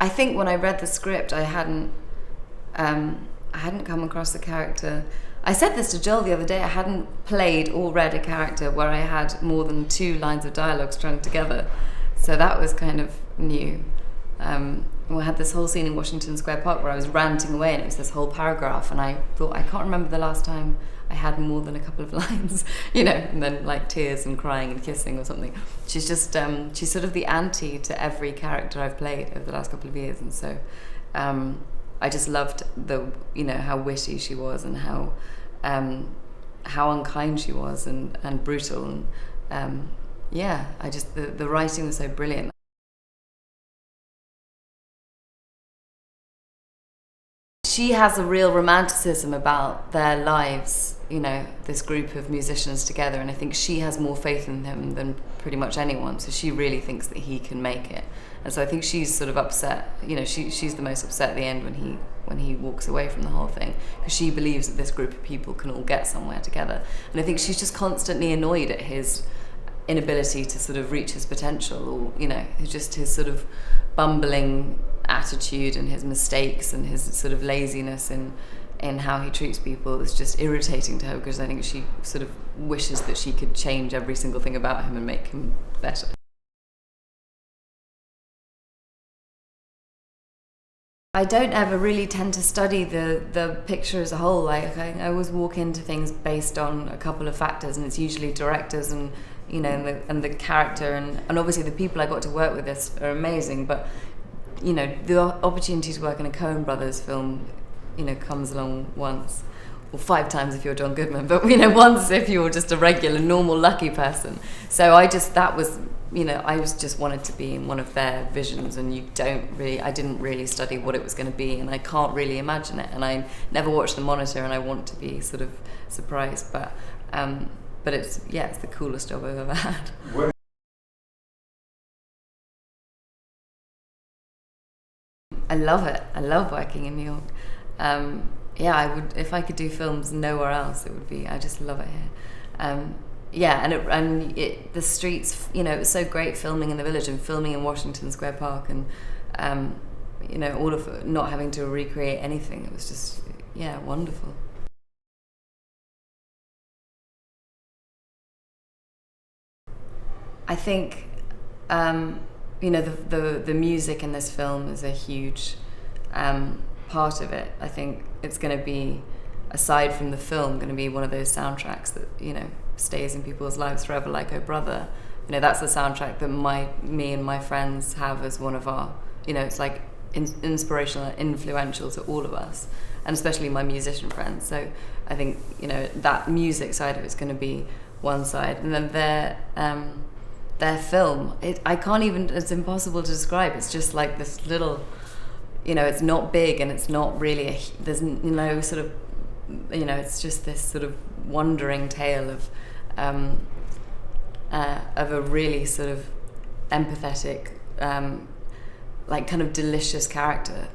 I think when I read the script, I hadn't come across a character. I said this to Joel the other day. I hadn't played or read a character where I had more than 2 lines of dialogue strung together, so that was kind of new. We had this whole scene in Washington Square Park where I was ranting away, and it was this whole paragraph, and I thought, I can't remember the last time I had more than a couple of lines, and then like tears and crying and kissing or something. She's just, she's sort of the anti to every character I've played over the last couple of years, and so I just loved how witty she was, and how unkind she was, and brutal, and the writing was so brilliant. She has a real romanticism about their lives, this group of musicians together, and I think she has more faith in him than pretty much anyone, so she really thinks that he can make it. And so I think she's sort of upset, she's the most upset at the end when he walks away from the whole thing, because she believes that this group of people can all get somewhere together. And I think she's just constantly annoyed at his inability to sort of reach his potential, or, just his sort of bumbling attitude and his mistakes and his sort of laziness in how he treats people is just irritating to her, because I think she sort of wishes that she could change every single thing about him and make him better. I don't ever really tend to study the picture as a whole. Like I always walk into things based on a couple of factors, and it's usually directors and and the character, and obviously the people I got to work with are amazing, but the opportunity to work in a Coen Brothers film, comes along once, or 5 times if you're John Goodman, but once if you're just a regular, normal, lucky person. So I just wanted to be in one of their visions, and I didn't really study what it was going to be, and I can't really imagine it, and I never watch the monitor, and I want to be sort of surprised, but it's the coolest job I've ever had. I love it. I love working in New York. I would, if I could do films nowhere else, it would be. I just love it here. The streets. It was so great filming in the Village and filming in Washington Square Park, and all of it, not having to recreate anything. It was just wonderful. I think. The music in this film is a huge part of it. I think it's going to be, aside from the film, going to be one of those soundtracks that stays in people's lives forever, like Oh Brother. That's the soundtrack that me and my friends have as one of our, it's like inspirational and influential to all of us, and especially my musician friends. So I think that music side of it's going to be one side, and then their film, I can't even, it's impossible to describe. It's just like this little, it's not big, and it's not really there's no sort of, it's just this sort of wandering tale of a really sort of empathetic, like kind of delicious character.